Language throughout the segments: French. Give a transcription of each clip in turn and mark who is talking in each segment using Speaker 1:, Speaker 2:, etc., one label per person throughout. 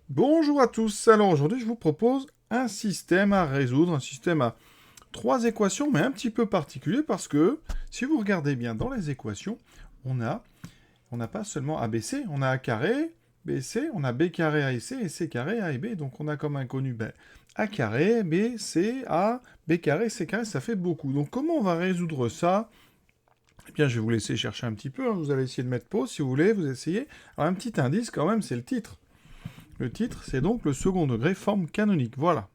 Speaker 1: Bonjour à tous, alors aujourd'hui je vous propose un système à résoudre, un système à trois équations, mais un petit peu particulier parce que si vous regardez bien dans les équations, on a, on n'a pas seulement ABC, on a A carré, BC, on a B carré A et C, et C carré A et B, donc on a comme inconnu A carré, B, C, A, B carré, C carré, ça fait beaucoup. Donc comment on va résoudre ça? Eh bien je vais vous laisser chercher un petit peu, hein. Vous allez essayer de mettre pause si vous voulez, vous essayez. Alors un petit indice quand même, c'est le titre. Le titre, c'est donc le second degré forme canonique. Voilà.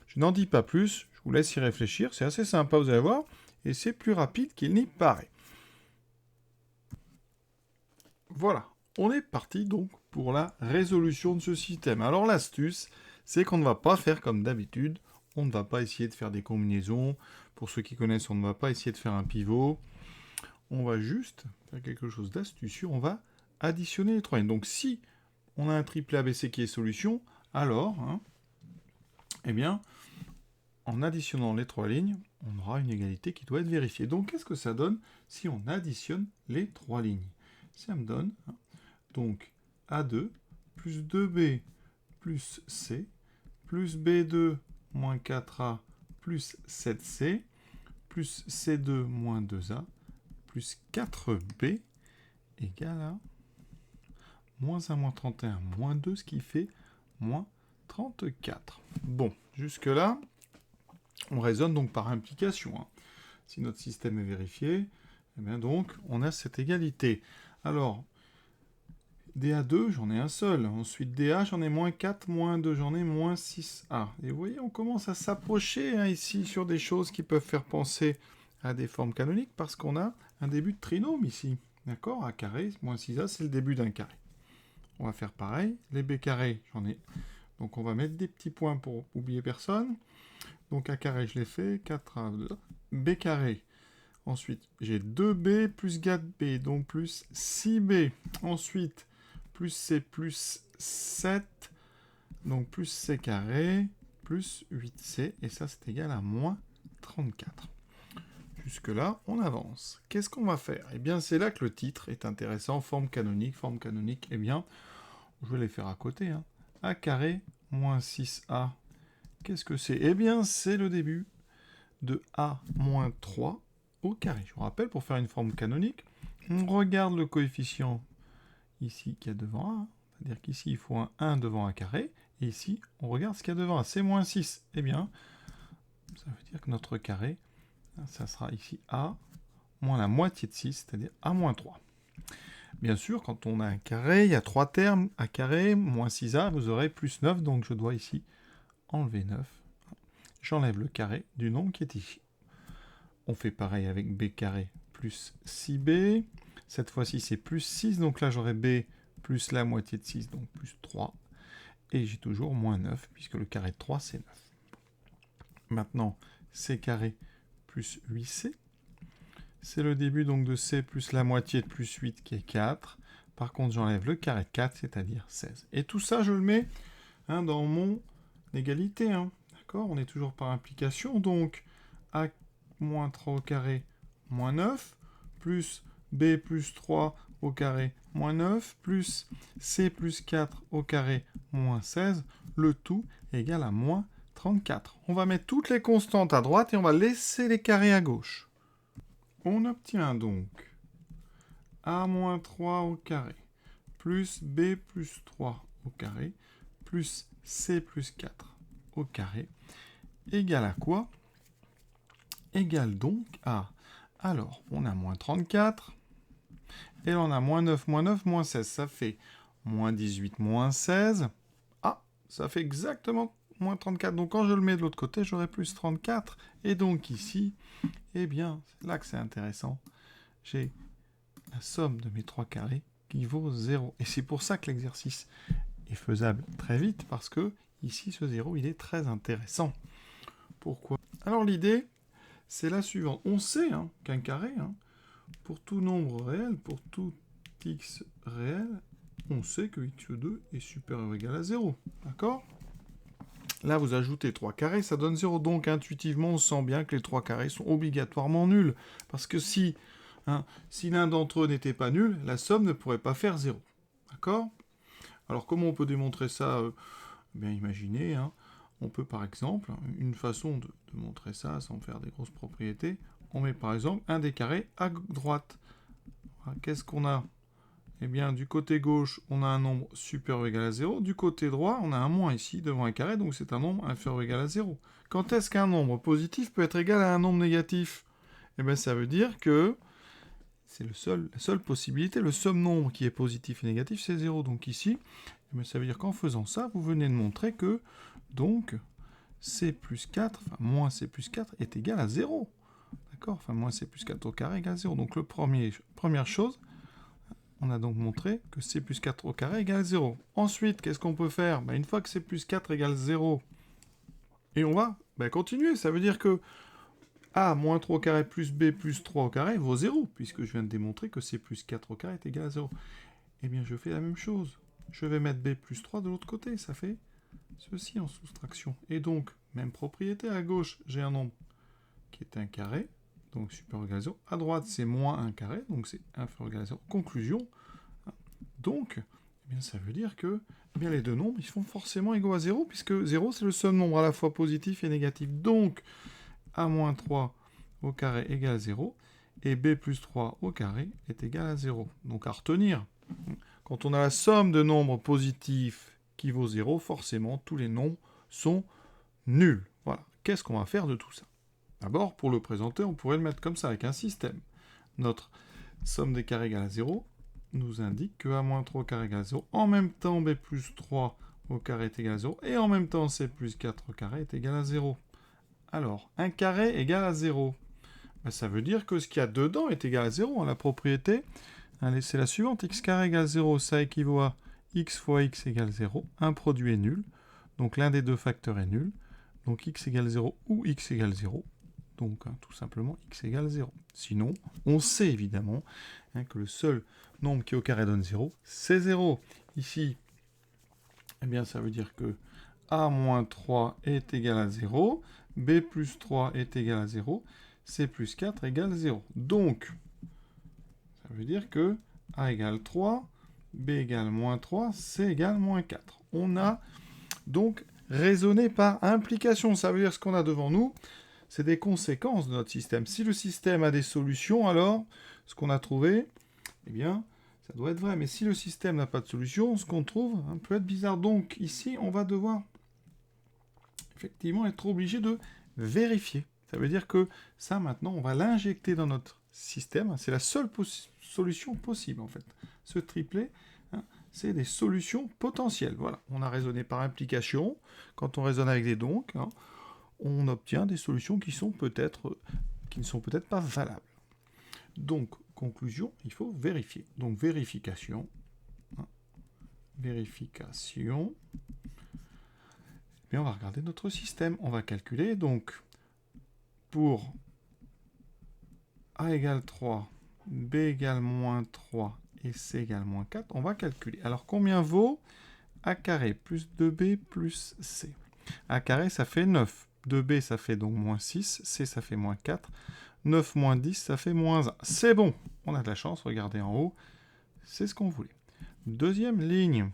Speaker 1: Je n'en dis pas plus, je vous laisse y réfléchir, c'est assez sympa, vous allez voir, et c'est plus rapide qu'il n'y paraît. Voilà, on est parti donc pour la résolution de ce système. Alors l'astuce, c'est qu'on ne va pas faire comme d'habitude, on ne va pas essayer de faire des combinaisons. Pour ceux qui connaissent, on ne va pas essayer de faire un pivot. On va juste faire quelque chose d'astucieux, on va additionner les trois lignes. Donc si on a un triplé ABC qui est solution, alors, eh bien, en additionnant les trois lignes, on aura une égalité qui doit être vérifiée. Donc, qu'est-ce que ça donne si on additionne les trois lignes? Ça me donne donc A2 plus 2B plus C plus B2 moins 4A plus 7C plus C2 moins 2A plus 4B égale à moins 1 moins 31 moins 2, ce qui fait moins 34. Bon, jusque-là, on raisonne donc par implication. Si notre système est vérifié, eh bien donc, on a cette égalité. Alors, DA2, j'en ai un seul. Ensuite, DA, j'en ai moins 4, moins 2, j'en ai moins 6A. Et vous voyez, on commence à s'approcher ici sur des choses qui peuvent faire penser à des formes canoniques parce qu'on a un début de trinôme ici. D'accord? A carré, moins 6A, c'est le début d'un carré. On va faire pareil. Les B carrés, j'en ai. Donc, on va mettre des petits points pour oublier personne. Donc, A carré, je l'ai fait. 4A, B carré. Ensuite, j'ai 2B plus 4B, donc plus 6B. Ensuite, plus C plus 7, donc plus C carré, plus 8C, et ça c'est égal à moins 34. Jusque-là, on avance. Qu'est-ce qu'on va faire? Eh bien, c'est là que le titre est intéressant. Forme canonique, eh bien, je vais les faire à côté. A carré moins 6A. Qu'est-ce que c'est? Eh bien, c'est le début de A moins 3 au carré. Je vous rappelle, pour faire une forme canonique, on regarde le coefficient ici qu'il y a devant A. C'est-à-dire qu'ici, il faut un 1 devant A carré. Et ici, on regarde ce qu'il y a devant A. C'est moins 6. Eh bien, ça veut dire que notre carré, ça sera ici A moins la moitié de 6, c'est-à-dire A moins 3. Bien sûr, quand on a un carré, il y a 3 termes. A carré moins 6A, vous aurez plus 9. Donc, je dois ici enlever 9. J'enlève le carré du nombre qui est ici. On fait pareil avec B carré plus 6B. Cette fois-ci, c'est plus 6. Donc là, j'aurai B plus la moitié de 6, donc plus 3. Et j'ai toujours moins 9, puisque le carré de 3, c'est 9. Maintenant, C carré plus 8C. C'est le début donc de C plus la moitié de plus 8, qui est 4. Par contre, j'enlève le carré de 4, c'est-à-dire 16. Et tout ça, je le mets dans mon égalité. D'accord? On est toujours par implication. Donc, A moins 3 au carré, moins 9, plus B plus 3 au carré, moins 9, plus C plus 4 au carré, moins 16, le tout égal à moins 34. On va mettre toutes les constantes à droite et on va laisser les carrés à gauche. On obtient donc A moins 3 au carré, plus B plus 3 au carré, plus C plus 4 au carré, égale à quoi? Égale donc à... Alors, on a moins 34, et là on a moins 9, moins 16, ça fait moins 18, moins 16. Ah, ça fait exactement moins 34, donc quand je le mets de l'autre côté, j'aurai plus 34. Et donc ici, eh bien, c'est là que c'est intéressant, j'ai la somme de mes trois carrés qui vaut 0. Et c'est pour ça que l'exercice est faisable très vite, parce que ici, ce 0, il est très intéressant. Pourquoi? Alors l'idée, c'est la suivante. On sait qu'un carré, pour tout nombre réel, pour tout x réel, on sait que x2 est supérieur ou égal à 0. D'accord? Là, vous ajoutez 3 carrés, ça donne 0. Donc, intuitivement, on sent bien que les 3 carrés sont obligatoirement nuls. Parce que si l'un d'entre eux n'était pas nul, la somme ne pourrait pas faire 0. D'accord? Alors comment on peut démontrer ça bien imaginez, hein, on peut par exemple, une façon de montrer ça sans faire des grosses propriétés, on met par exemple un des carrés à droite. Voilà, qu'est-ce qu'on a? Eh bien, du côté gauche, on a un nombre supérieur ou égal à 0. Du côté droit, on a un moins ici, devant un carré, donc c'est un nombre inférieur ou égal à 0. Quand est-ce qu'un nombre positif peut être égal à un nombre négatif? Eh bien, ça veut dire que c'est la seule possibilité. Le seul nombre qui est positif et négatif, c'est 0. Donc ici, eh bien, ça veut dire qu'en faisant ça, vous venez de montrer que, donc, c plus 4, enfin, moins c plus 4 est égal à 0. D'accord? Enfin, moins c plus 4 au carré égale 0. Donc, première chose, on a donc montré que c plus 4 au carré égale 0. Ensuite, qu'est-ce qu'on peut faire? Une fois que c plus 4 égale 0, et on va continuer. Ça veut dire que a moins 3 au carré plus b plus 3 au carré vaut 0, puisque je viens de démontrer que c plus 4 au carré est égal à 0. Eh bien, je fais la même chose. Je vais mettre b plus 3 de l'autre côté. Ça fait ceci en soustraction. Et donc, même propriété. À gauche, j'ai un nombre qui est un carré, donc supérieur ou égal à 0. À droite, c'est moins un carré, donc c'est inférieur ou égal à 0. Conclusion. Donc, eh bien, ça veut dire que les deux nombres ils sont forcément égaux à 0, puisque 0, c'est le seul nombre à la fois positif et négatif. Donc, a moins 3 au carré égale 0, et b plus 3 au carré est égal à 0. Donc, à retenir, quand on a la somme de nombres positifs qui vaut 0, forcément, tous les nombres sont nuls. Voilà. Qu'est-ce qu'on va faire de tout ça? D'abord, pour le présenter, on pourrait le mettre comme ça, avec un système. Notre somme des carrés égale à 0 nous indique que a-3 au carré égale à 0. En même temps, b plus 3 au carré est égal à 0. Et en même temps, c plus 4 au carré est égal à 0. Alors, un carré égale à 0. Ça veut dire que ce qu'il y a dedans est égal à 0. La propriété, c'est la suivante. X carré égale 0, ça équivaut à x fois x égale 0. Un produit est nul. Donc l'un des deux facteurs est nul. Donc x égale 0 ou x égale 0. Donc, tout simplement, x égale 0. Sinon, on sait évidemment que le seul nombre qui au carré donne 0, c'est 0. Ici, eh bien, ça veut dire que a moins 3 est égal à 0, b plus 3 est égal à 0, c plus 4 égale 0. Donc, ça veut dire que a égale 3, b égale moins 3, c égale moins 4. On a donc raisonné par implication. Ça veut dire ce qu'on a devant nous, c'est des conséquences de notre système. Si le système a des solutions, alors ce qu'on a trouvé, eh bien, ça doit être vrai. Mais si le système n'a pas de solution, ce qu'on trouve peut être bizarre. Donc ici, on va devoir effectivement être obligé de vérifier. Ça veut dire que ça, maintenant, on va l'injecter dans notre système. C'est la seule solution possible, en fait. Ce triplet, c'est des solutions potentielles. Voilà, on a raisonné par implication. Quand on raisonne avec des donc, on obtient des solutions qui ne sont peut-être pas valables. Donc, conclusion, il faut vérifier. Donc, vérification. Vérification. Et on va regarder notre système. On va calculer. Donc, pour a égale 3, b égale moins 3 et c égale moins 4, on va calculer. Alors, combien vaut a carré plus 2b plus c? A carré, ça fait 9. 2b, ça fait donc moins 6. C, ça fait moins 4. 9 moins 10, ça fait moins 1. C'est bon. On a de la chance. Regardez en haut. C'est ce qu'on voulait. Deuxième ligne.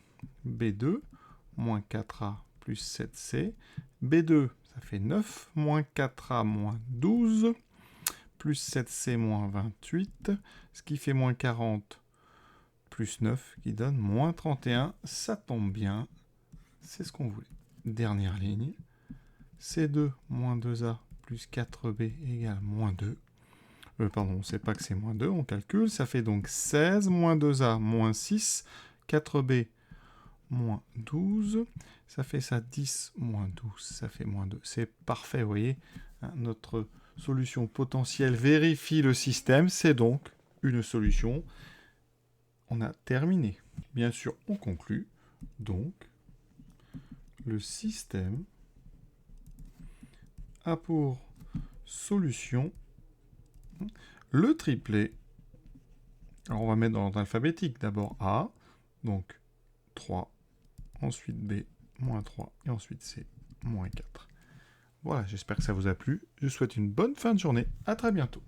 Speaker 1: B2, moins 4a plus 7c. B2, ça fait 9. Moins 4a moins 12. Plus 7c moins 28. Ce qui fait moins 40 plus 9, qui donne moins 31. Ça tombe bien. C'est ce qu'on voulait. Dernière ligne. C2 moins 2a plus 4b égale moins 2. Pardon, on ne sait pas que c'est moins 2, on calcule. Ça fait donc 16 moins 2a moins 6, 4b moins 12. Ça fait ça 10 moins 12, ça fait moins 2. C'est parfait, vous voyez. Notre solution potentielle vérifie le système. C'est donc une solution. On a terminé. Bien sûr, on conclut. Donc, le système a pour solution le triplet. Alors on va mettre dans l'ordre alphabétique. D'abord A, donc 3, ensuite B, moins 3, et ensuite C, moins 4. Voilà, j'espère que ça vous a plu. Je vous souhaite une bonne fin de journée. À très bientôt.